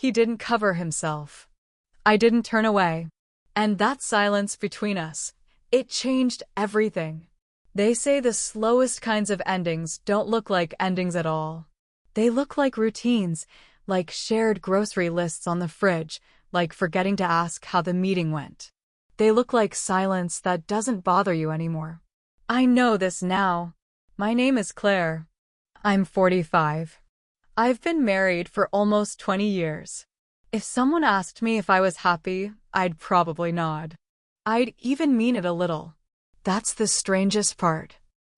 He didn't cover himself. I didn't turn away. And that silence between us, it changed everything. They say the slowest kinds of endings don't look like endings at all. They look like routines, like shared grocery lists on the fridge, like forgetting to ask how the meeting went. They look like silence that doesn't bother you anymore. I know this now. My name is Claire. I'm 45. I've been married for almost 20 years. If someone asked me if I was happy, I'd probably nod. I'd even mean it a little. That's the strangest part.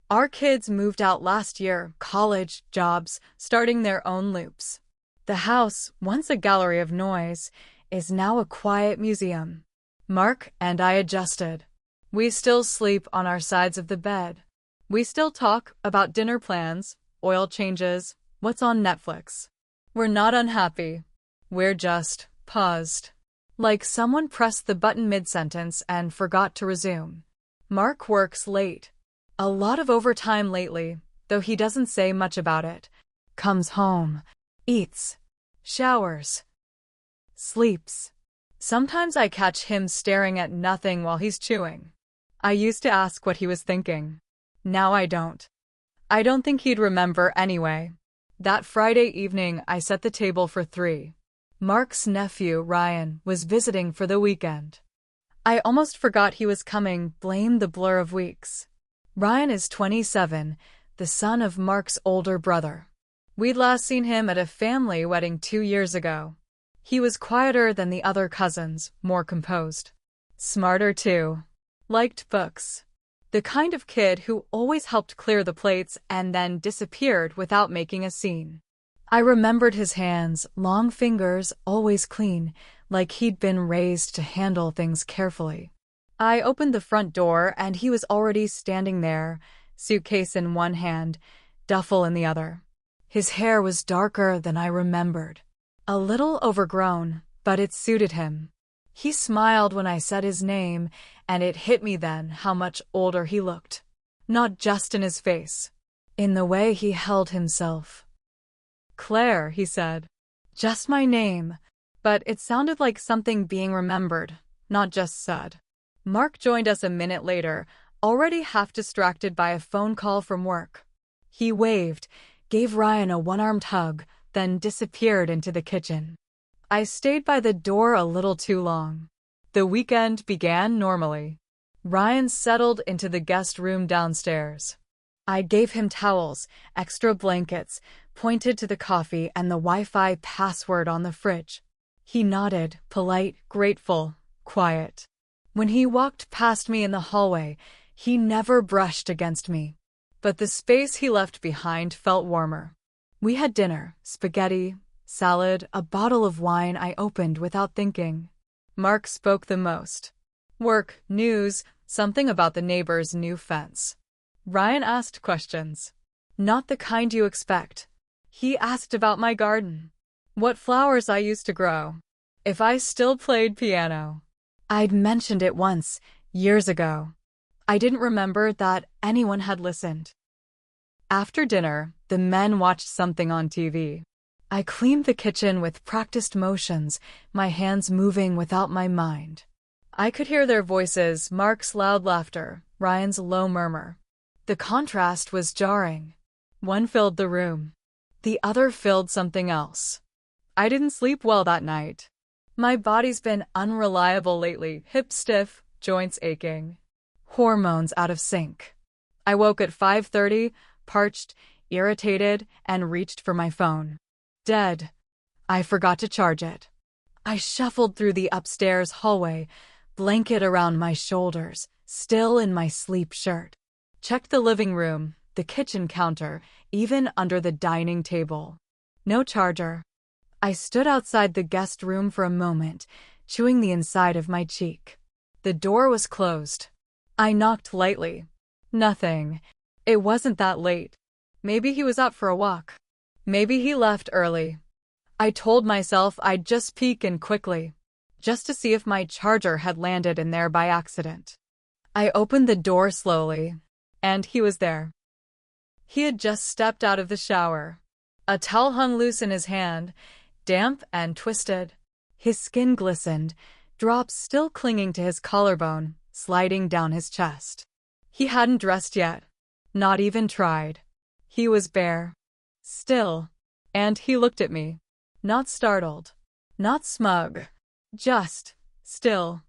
Our kids moved out last year, college, jobs, starting their own loops. The house, once a gallery of noise, is now a quiet museum. Mark and I adjusted. We still sleep on our sides of the bed. We still talk about dinner plans, oil changes, what's on Netflix. We're not unhappy. We're just paused. Like someone pressed the button mid-sentence and forgot to resume. Mark works late. A lot of overtime lately, though he doesn't say much about it. Comes home, eats, showers, sleeps. Sometimes I catch him staring at nothing while he's chewing. I used to ask what he was thinking. Now I don't. I don't think he'd remember anyway. That Friday evening, I set the table for 3. Mark's nephew, Ryan, was visiting for the weekend. I almost forgot he was coming, blame the blur of weeks. Ryan is 27, the son of Mark's older brother. We'd last seen him at a family wedding 2 years ago. He was quieter than the other cousins, more composed. Smarter too. Liked books. The kind of kid who always helped clear the plates and then disappeared without making a scene. I remembered his hands, long fingers, always clean, like he'd been raised to handle things carefully. I opened the front door and he was already standing there, suitcase in one hand, duffel in the other. His hair was darker than I remembered. A little overgrown, but it suited him. He smiled when I said his name, and it hit me then how much older he looked. Not just in his face. In the way he held himself. Claire, he said. Just my name, but it sounded like something being remembered, not just said. Mark joined us a minute later, already half distracted by a phone call from work. He waved, gave Ryan a one-armed hug, then disappeared into the kitchen. I stayed by the door a little too long. The weekend began normally. Ryan settled into the guest room downstairs. I gave him towels, extra blankets, pointed to the coffee and the Wi-Fi password on the fridge. He nodded, polite, grateful, quiet. When he walked past me in the hallway, he never brushed against me. But the space he left behind felt warmer. We had dinner, spaghetti, salad, a bottle of wine I opened without thinking. Mark spoke the most. Work, news, something about the neighbor's new fence. Ryan asked questions. Not the kind you expect. He asked about my garden. What flowers I used to grow. If I still played piano. I'd mentioned it once, years ago. I didn't remember that anyone had listened. After dinner, the men watched something on TV. I cleaned the kitchen with practiced motions, my hands moving without my mind. I could hear their voices, Mark's loud laughter, Ryan's low murmur. The contrast was jarring. One filled the room. The other filled something else. I didn't sleep well that night. My body's been unreliable lately, hips stiff, joints aching. Hormones out of sync. I woke at 5:30, parched, irritated, and reached for my phone. Dead. I forgot to charge it. I shuffled through the upstairs hallway, blanket around my shoulders, still in my sleep shirt. Checked the living room, the kitchen counter, even under the dining table. No charger. I stood outside the guest room for a moment, chewing the inside of my cheek. The door was closed. I knocked lightly. Nothing. It wasn't that late. Maybe he was up for a walk. Maybe he left early. I told myself I'd just peek in quickly, just to see if my charger had landed in there by accident. I opened the door slowly, and he was there. He had just stepped out of the shower. A towel hung loose in his hand, damp and twisted. His skin glistened, drops still clinging to his collarbone, sliding down his chest. He hadn't dressed yet. Not even tried. He was bare. Still. And he looked at me. Not startled. Not smug. Just still.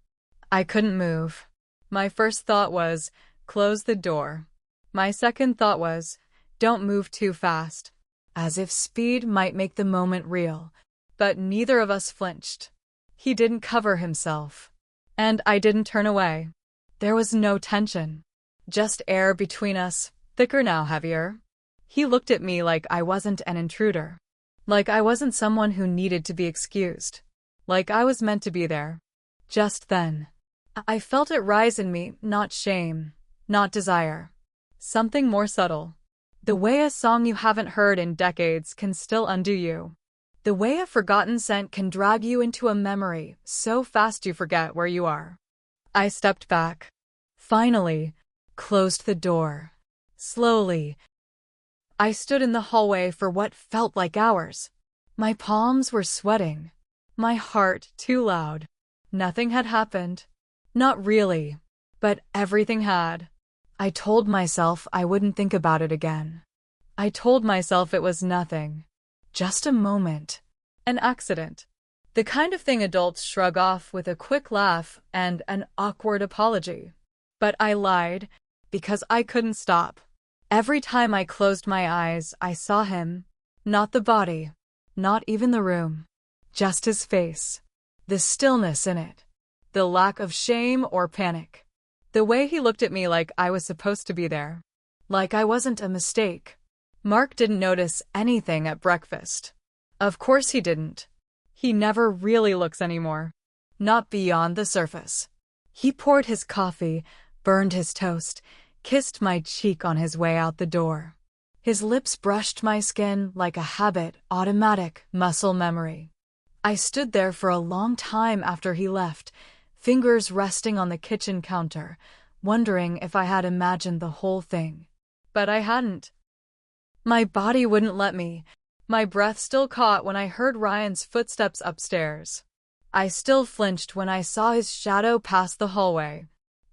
I couldn't move. My first thought was, close the door. My second thought was, don't move too fast. As if speed might make the moment real. But neither of us flinched. He didn't cover himself. And I didn't turn away. There was no tension. Just air between us, thicker now, heavier. He looked at me like I wasn't an intruder. Like I wasn't someone who needed to be excused. Like I was meant to be there. Just then. I felt it rise in me, not shame, not desire. Something more subtle. The way a song you haven't heard in decades can still undo you. The way a forgotten scent can drag you into a memory so fast you forget where you are. I stepped back. Finally, closed the door. Slowly. I stood in the hallway for what felt like hours. My palms were sweating. My heart too loud. Nothing had happened. Not really. But everything had. I told myself I wouldn't think about it again. I told myself it was nothing. Just a moment. An accident. The kind of thing adults shrug off with a quick laugh and an awkward apology. But I lied, because I couldn't stop. Every time I closed my eyes, I saw him. Not the body. Not even the room. Just his face. The stillness in it. The lack of shame or panic. The way he looked at me like I was supposed to be there. Like I wasn't a mistake. Mark didn't notice anything at breakfast. Of course he didn't. He never really looks anymore. Not beyond the surface. He poured his coffee, burned his toast, kissed my cheek on his way out the door. His lips brushed my skin like a habit, automatic, muscle memory. I stood there for a long time after he left, fingers resting on the kitchen counter, wondering if I had imagined the whole thing. But I hadn't. My body wouldn't let me. My breath still caught when I heard Ryan's footsteps upstairs. I still flinched when I saw his shadow pass the hallway.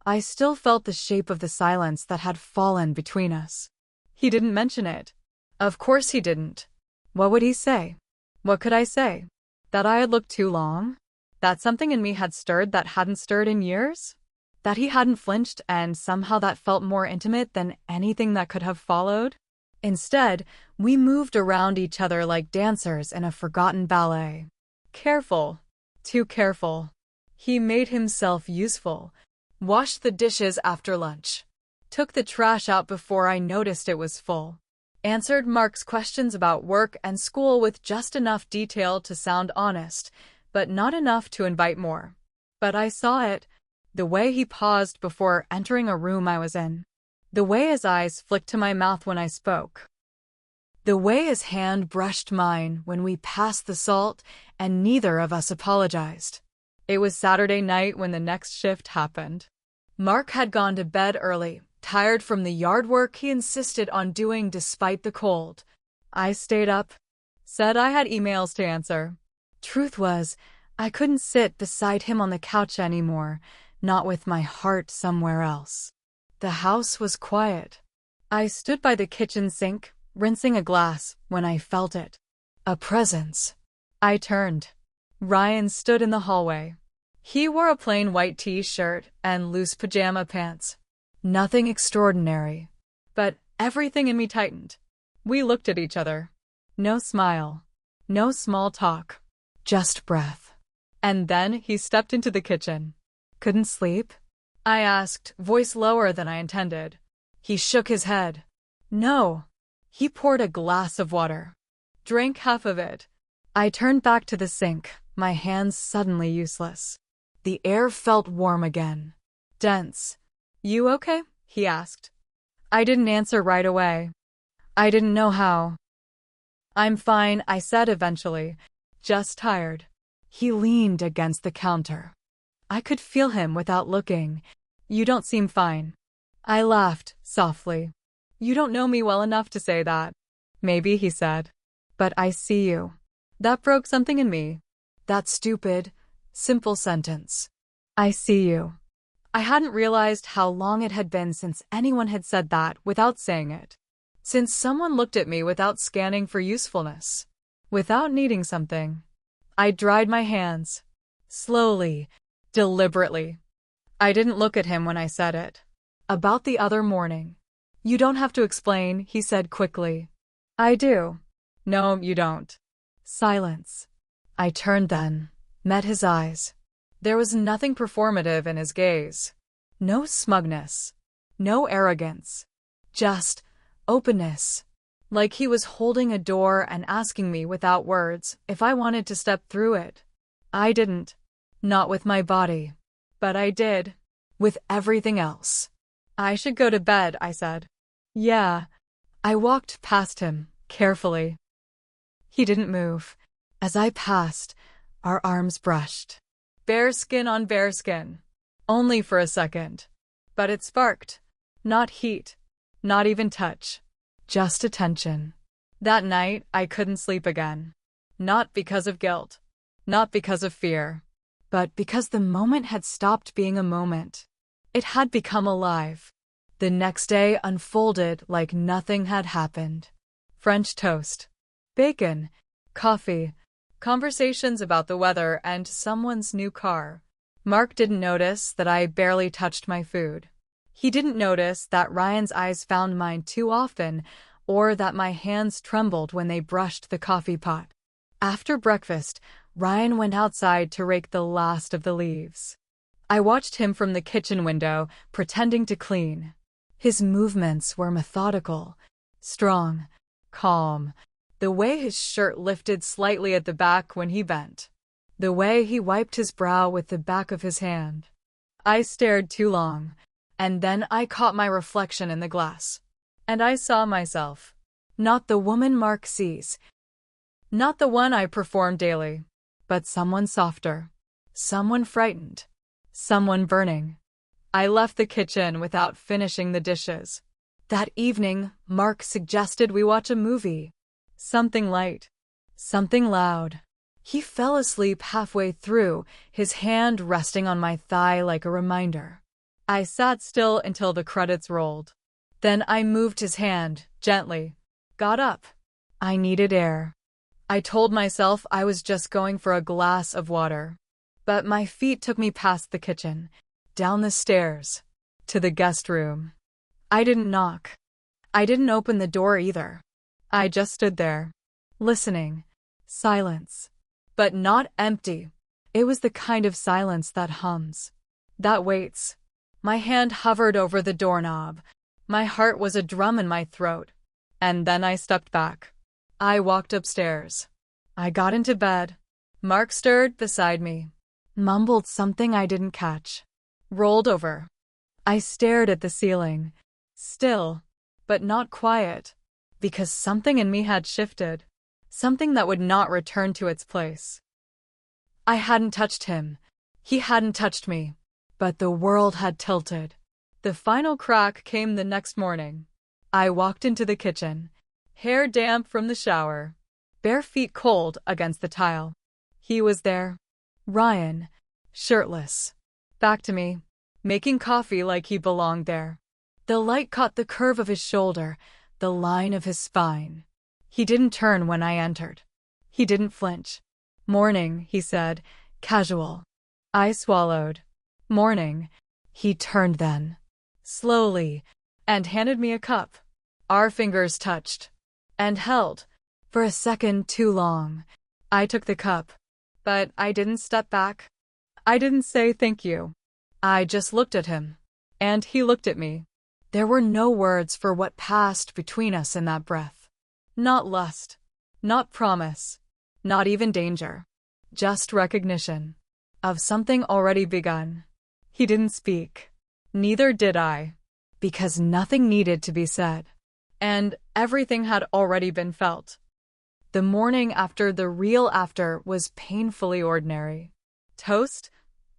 I still felt the shape of the silence that had fallen between us. He didn't mention it. Of course he didn't. What would he say? What could I say? That I had looked too long? That something in me had stirred that hadn't stirred in years? That he hadn't flinched and somehow that felt more intimate than anything that could have followed? Instead, we moved around each other like dancers in a forgotten ballet. Careful. Too careful. He made himself useful. Washed the dishes after lunch. Took the trash out before I noticed it was full. Answered Mark's questions about work and school with just enough detail to sound honest, but not enough to invite more. But I saw it. The way he paused before entering a room I was in. The way his eyes flicked to my mouth when I spoke. The way his hand brushed mine when we passed the salt and neither of us apologized. It was Saturday night when the next shift happened. Mark had gone to bed early, tired from the yard work he insisted on doing despite the cold. I stayed up. Said I had emails to answer. Truth was, I couldn't sit beside him on the couch anymore, not with my heart somewhere else. The house was quiet. I stood by the kitchen sink, rinsing a glass, when I felt it. A presence. I turned. Ryan stood in the hallway. He wore a plain white t-shirt and loose pajama pants. Nothing extraordinary. But everything in me tightened. We looked at each other. No smile. No small talk. Just breath. And then he stepped into the kitchen. Couldn't sleep? I asked, voice lower than I intended. He shook his head. No. He poured a glass of water. Drank half of it. I turned back to the sink, my hands suddenly useless. The air felt warm again. Dense. You okay? He asked. I didn't answer right away. I didn't know how. I'm fine, I said eventually. Just tired. He leaned against the counter. I could feel him without looking. You don't seem fine. I laughed, softly. You don't know me well enough to say that. Maybe, he said. But I see you. That broke something in me. That stupid, simple sentence. I see you. I hadn't realized how long it had been since anyone had said that without saying it. Since someone looked at me without scanning for usefulness. Without needing something. I dried my hands. Slowly, deliberately. I didn't look at him when I said it. About the other morning. You don't have to explain, he said quickly. I do. No, you don't. Silence. I turned then, met his eyes. There was nothing performative in his gaze. No smugness. No arrogance. Just openness. Like he was holding a door and asking me without words if I wanted to step through it. I didn't. Not with my body. But I did. With everything else. I should go to bed, I said. Yeah. I walked past him, carefully. He didn't move. As I passed, our arms brushed. Bare skin on bare skin. Only for a second. But it sparked. Not heat. Not even touch. Just attention. That night, I couldn't sleep again. Not because of guilt. Not because of fear. But because the moment had stopped being a moment. It had become alive. The next day unfolded like nothing had happened. French toast. Bacon. Coffee. Conversations about the weather and someone's new car. Mark didn't notice that I barely touched my food. He didn't notice that Ryan's eyes found mine too often, or that my hands trembled when they brushed the coffee pot. After breakfast, Ryan went outside to rake the last of the leaves. I watched him from the kitchen window, pretending to clean. His movements were methodical, strong, calm. The way his shirt lifted slightly at the back when he bent. The way he wiped his brow with the back of his hand. I stared too long, and then I caught my reflection in the glass. And I saw myself. Not the woman Mark sees. Not the one I perform daily. But someone softer. Someone frightened. Someone burning. I left the kitchen without finishing the dishes. That evening, Mark suggested we watch a movie. Something light. Something loud. He fell asleep halfway through, his hand resting on my thigh like a reminder. I sat still until the credits rolled. Then I moved his hand, gently. Got up. I needed air. I told myself I was just going for a glass of water. But my feet took me past the kitchen, down the stairs, to the guest room. I didn't knock. I didn't open the door either. I just stood there, listening. Silence. But not empty. It was the kind of silence that hums, that waits. My hand hovered over the doorknob. My heart was a drum in my throat. And then I stepped back. I walked upstairs. I got into bed. Mark stirred beside me. Mumbled something I didn't catch. Rolled over. I stared at the ceiling. Still, but not quiet. Because something in me had shifted. Something that would not return to its place. I hadn't touched him. He hadn't touched me. But the world had tilted. The final crack came the next morning. I walked into the kitchen. Hair damp from the shower. Bare feet cold against the tile. He was there. Ryan. Shirtless. Back to me. Making coffee like he belonged there. The light caught the curve of his shoulder, the line of his spine. He didn't turn when I entered. He didn't flinch. Morning, he said, casual. I swallowed. Morning. He turned then. Slowly. And handed me a cup. Our fingers touched. And held. For a second too long. I took the cup. But I didn't step back. I didn't say thank you. I just looked at him. And he looked at me. There were no words for what passed between us in that breath. Not lust. Not promise. Not even danger. Just recognition. Of something already begun. He didn't speak. Neither did I. Because nothing needed to be said. And everything had already been felt. The morning after the real after was painfully ordinary. Toast,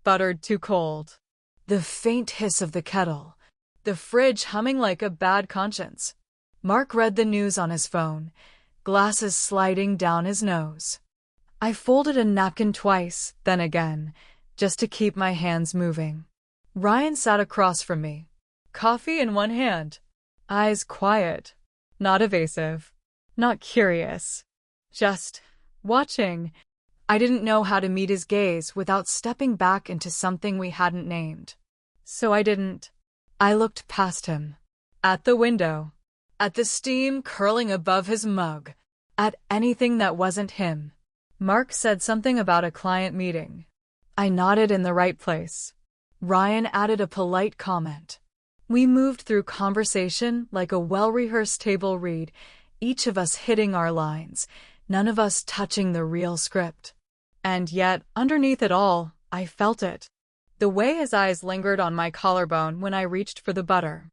buttered too cold. The faint hiss of the kettle. The fridge humming like a bad conscience. Mark read the news on his phone, glasses sliding down his nose. I folded a napkin twice, then again, just to keep my hands moving. Ryan sat across from me, coffee in one hand, eyes quiet, not evasive, not curious, just watching. I didn't know how to meet his gaze without stepping back into something we hadn't named. So I didn't. I looked past him, at the window, at the steam curling above his mug, at anything that wasn't him. Mark said something about a client meeting. I nodded in the right place. Ryan added a polite comment. We moved through conversation like a well-rehearsed table read, each of us hitting our lines, none of us touching the real script. And yet, underneath it all, I felt it. The way his eyes lingered on my collarbone when I reached for the butter.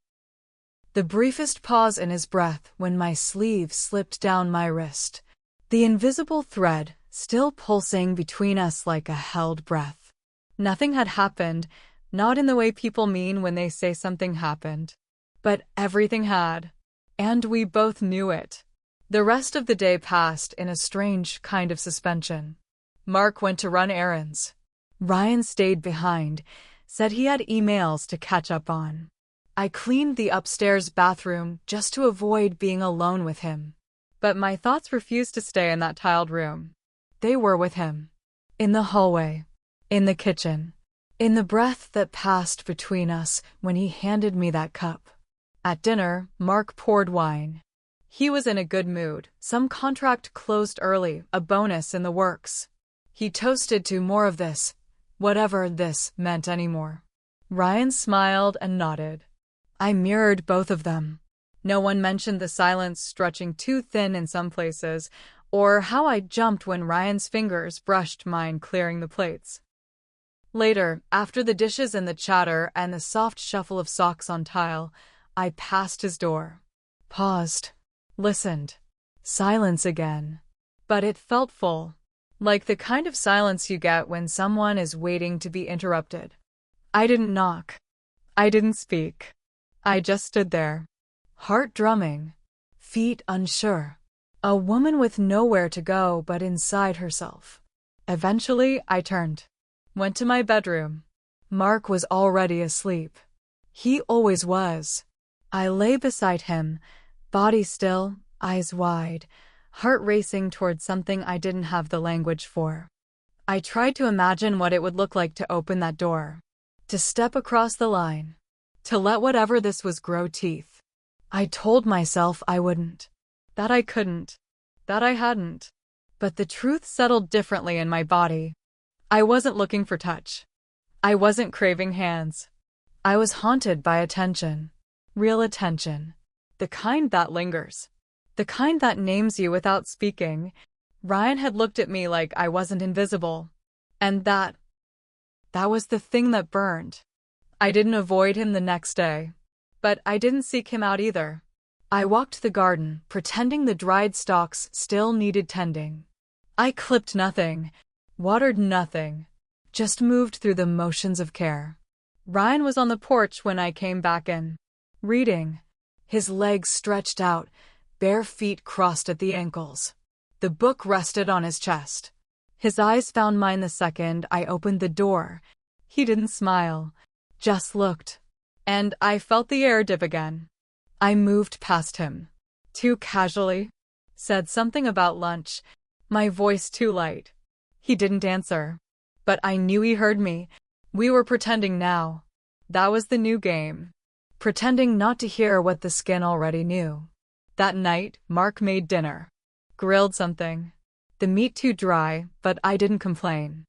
The briefest pause in his breath when my sleeve slipped down my wrist. The invisible thread still pulsing between us like a held breath. Nothing had happened, not in the way people mean when they say something happened. But everything had. And we both knew it. The rest of the day passed in a strange kind of suspension. Mark went to run errands. Ryan stayed behind, said he had emails to catch up on. I cleaned the upstairs bathroom just to avoid being alone with him. But my thoughts refused to stay in that tiled room. They were with him. In the hallway. In the kitchen. In the breath that passed between us when he handed me that cup. At dinner, Mark poured wine. He was in a good mood. Some contract closed early, a bonus in the works. He toasted to more of this, whatever this meant anymore. Ryan smiled and nodded. I mirrored both of them. No one mentioned the silence stretching too thin in some places, or how I jumped when Ryan's fingers brushed mine clearing the plates. Later, after the dishes and the chatter and the soft shuffle of socks on tile, I passed his door. Paused. Listened. Silence again. But it felt full. Like the kind of silence you get when someone is waiting to be interrupted. I didn't knock. I didn't speak. I just stood there. Heart drumming. Feet unsure. A woman with nowhere to go but inside herself. Eventually, I turned. Went to my bedroom. Mark was already asleep. He always was. I lay beside him, body still, eyes wide, heart racing towards something I didn't have the language for. I tried to imagine what it would look like to open that door. To step across the line. To let whatever this was grow teeth. I told myself I wouldn't. That I couldn't. That I hadn't. But the truth settled differently in my body. I wasn't looking for touch. I wasn't craving hands. I was haunted by attention. Real attention. The kind that lingers. The kind that names you without speaking. Ryan had looked at me like I wasn't invisible. And that was the thing that burned. I didn't avoid him the next day. But I didn't seek him out either. I walked the garden, pretending the dried stalks still needed tending. I clipped nothing, watered nothing, just moved through the motions of care. Ryan was on the porch when I came back in, reading. His legs stretched out, bare feet crossed at the ankles. The book rested on his chest. His eyes found mine the second I opened the door. He didn't smile, just looked. And I felt the air dip again. I moved past him. Too casually. Said something about lunch. My voice too light. He didn't answer. But I knew he heard me. We were pretending now. That was the new game. Pretending not to hear what the skin already knew. That night, Mark made dinner. Grilled something. The meat too dry, but I didn't complain.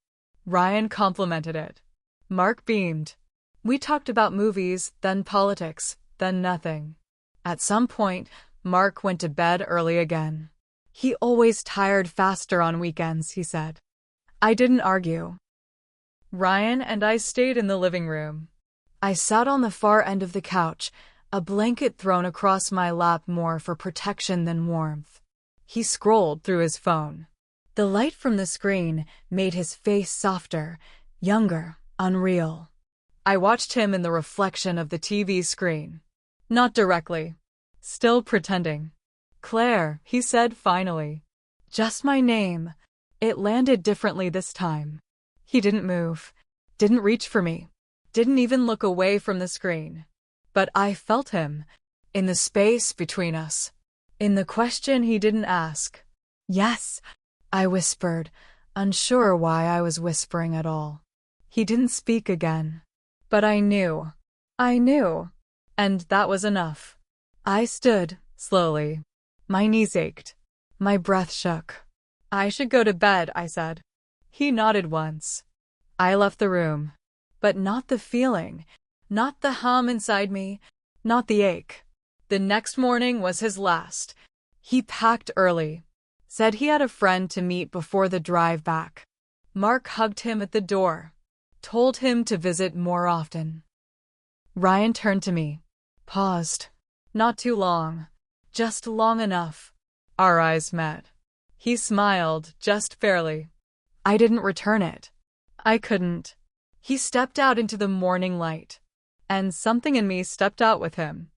Ryan complimented it. Mark beamed. We talked about movies, then politics, then nothing. At some point, Mark went to bed early again. He always tired faster on weekends, he said. I didn't argue. Ryan and I stayed in the living room. I sat on the far end of the couch, a blanket thrown across my lap more for protection than warmth. He scrolled through his phone. The light from the screen made his face softer, younger, unreal. I watched him in the reflection of the TV screen. Not directly. Still pretending. Claire, he said finally. Just my name. It landed differently this time. He didn't move, didn't reach for me, didn't even look away from the screen. But I felt him, in the space between us, in the question he didn't ask. Yes, I whispered, unsure why I was whispering at all. He didn't speak again. But I knew. I knew. And that was enough. I stood, slowly. My knees ached. My breath shook. I should go to bed, I said. He nodded once. I left the room. But not the feeling, not the hum inside me, not the ache. The next morning was his last. He packed early. Said he had a friend to meet before the drive back. Mark hugged him at the door. Told him to visit more often. Ryan turned to me. Paused. Not too long. Just long enough. Our eyes met. He smiled, just barely. I didn't return it. I couldn't. He stepped out into the morning light. And something in me stepped out with him.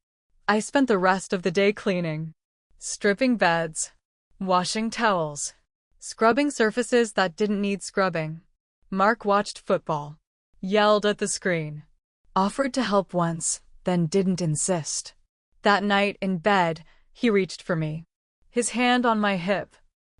I spent the rest of the day cleaning. Stripping beds. Washing towels. Scrubbing surfaces that didn't need scrubbing. Mark watched football. Yelled at the screen. Offered to help once, then didn't insist. That night in bed, he reached for me. His hand on my hip.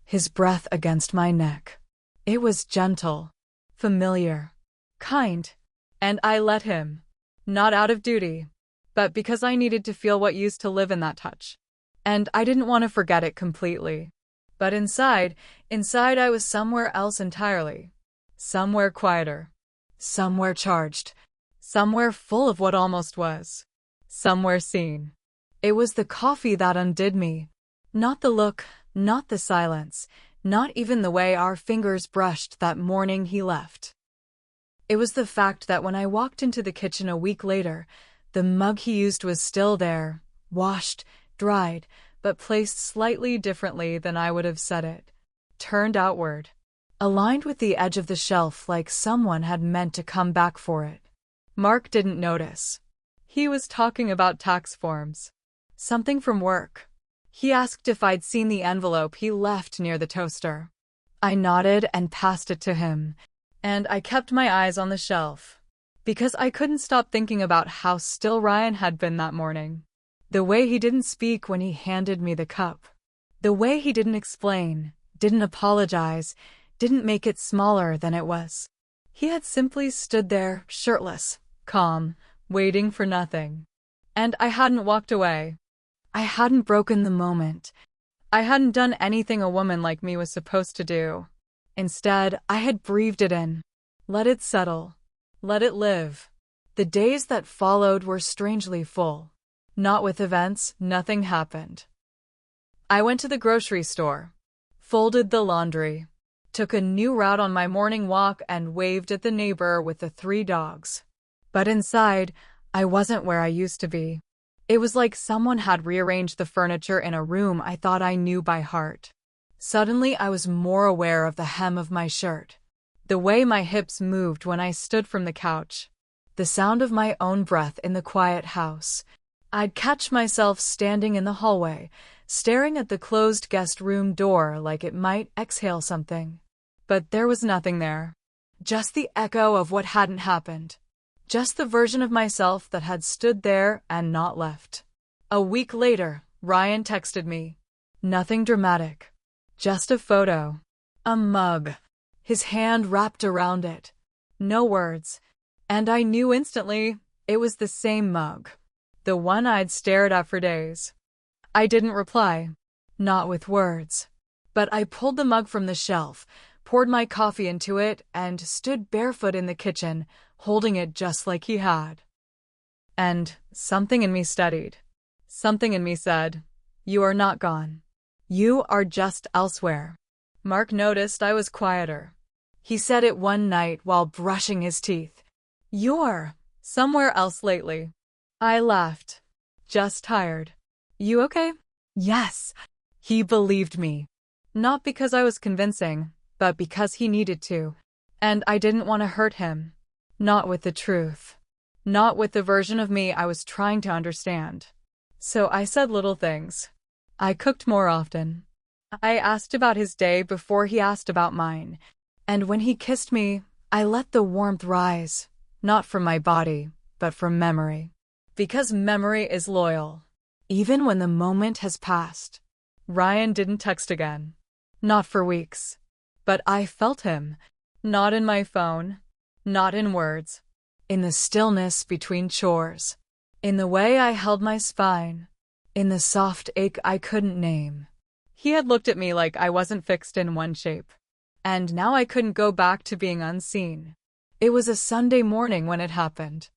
His breath against my neck. It was gentle. Familiar. Kind. And I let him. Not out of duty, but because I needed to feel what used to live in that touch. And I didn't want to forget it completely. But inside I was somewhere else entirely. Somewhere quieter. Somewhere charged. Somewhere full of what almost was. Somewhere seen. It was the coffee that undid me. Not the look, not the silence, not even the way our fingers brushed that morning he left. It was the fact that when I walked into the kitchen a week later, the mug he used was still there, washed, dried, but placed slightly differently than I would have set it. Turned outward. Aligned with the edge of the shelf like someone had meant to come back for it. Mark didn't notice. He was talking about tax forms. Something from work. He asked if I'd seen the envelope he left near the toaster. I nodded and passed it to him, and I kept my eyes on the shelf, because I couldn't stop thinking about how still Ryan had been that morning. The way he didn't speak when he handed me the cup. The way he didn't explain, didn't apologize, didn't make it smaller than it was. He had simply stood there, shirtless, calm, waiting for nothing. And I hadn't walked away. I hadn't broken the moment. I hadn't done anything a woman like me was supposed to do. Instead, I had breathed it in. Let it settle. Let it live. The days that followed were strangely full. Not with events, nothing happened. I went to the grocery store. Folded the laundry. Took a new route on my morning walk and waved at the neighbor with the 3 dogs. But inside, I wasn't where I used to be. It was like someone had rearranged the furniture in a room I thought I knew by heart. Suddenly, I was more aware of the hem of my shirt. The way my hips moved when I stood from the couch. The sound of my own breath in the quiet house. I'd catch myself standing in the hallway, staring at the closed guest room door like it might exhale something. But there was nothing there. Just the echo of what hadn't happened. Just the version of myself that had stood there and not left. A week later, Ryan texted me. Nothing dramatic. Just a photo. A mug. His hand wrapped around it. No words. And I knew instantly it was the same mug. The one I'd stared at for days. I didn't reply. Not with words. But I pulled the mug from the shelf, poured my coffee into it, and stood barefoot in the kitchen, holding it just like he had. And something in me steadied. Something in me said, "You are not gone. You are just elsewhere." Mark noticed I was quieter. He said it one night while brushing his teeth. "You're somewhere else lately." I laughed. "Just tired." "You okay?" "Yes." He believed me. Not because I was convincing, but because he needed to. And I didn't want to hurt him. Not with the truth. Not with the version of me I was trying to understand. So I said little things. I cooked more often. I asked about his day before he asked about mine, and when he kissed me, I let the warmth rise, not from my body, but from memory. Because memory is loyal, even when the moment has passed. Ryan didn't text again. Not for weeks. But I felt him. Not in my phone. Not in words. In the stillness between chores. In the way I held my spine. In the soft ache I couldn't name. He had looked at me like I wasn't fixed in one shape. And now I couldn't go back to being unseen. It was a Sunday morning when it happened.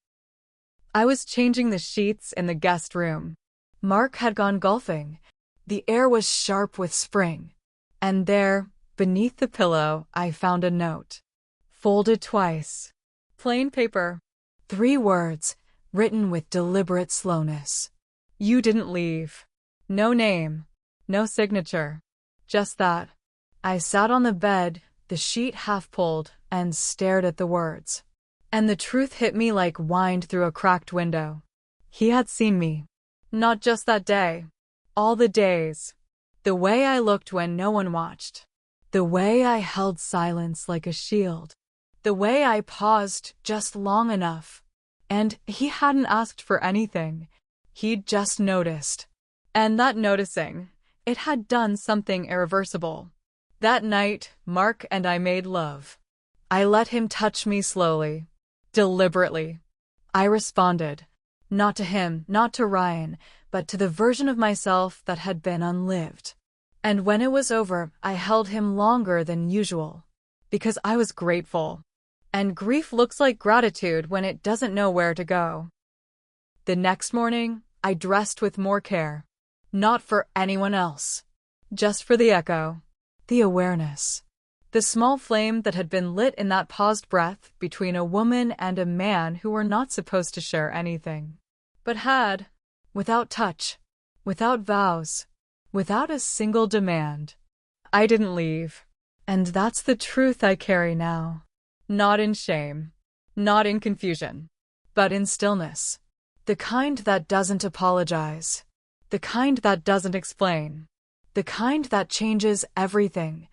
I was changing the sheets in the guest room. Mark had gone golfing. The air was sharp with spring. And there, beneath the pillow, I found a note. Folded twice. Plain paper. 3 words, written with deliberate slowness. You didn't leave. No name. No signature. Just that. I sat on the bed, the sheet half pulled, and stared at the words. And the truth hit me like wind through a cracked window. He had seen me. Not just that day. All the days. The way I looked when no one watched. The way I held silence like a shield. The way I paused just long enough. And he hadn't asked for anything. He'd just noticed. And that noticing, it had done something irreversible. That night, Mark and I made love. I let him touch me slowly. Deliberately. I responded. Not to him, not to Ryan, but to the version of myself that had been unlived. And when it was over, I held him longer than usual. Because I was grateful. And grief looks like gratitude when it doesn't know where to go. The next morning, I dressed with more care. Not for anyone else. Just for the echo. The awareness. The small flame that had been lit in that paused breath between a woman and a man who were not supposed to share anything. But had. Without touch. Without vows. Without a single demand. I didn't leave. And that's the truth I carry now. Not in shame. Not in confusion. But in stillness. The kind that doesn't apologize. The kind that doesn't explain. The kind that changes everything,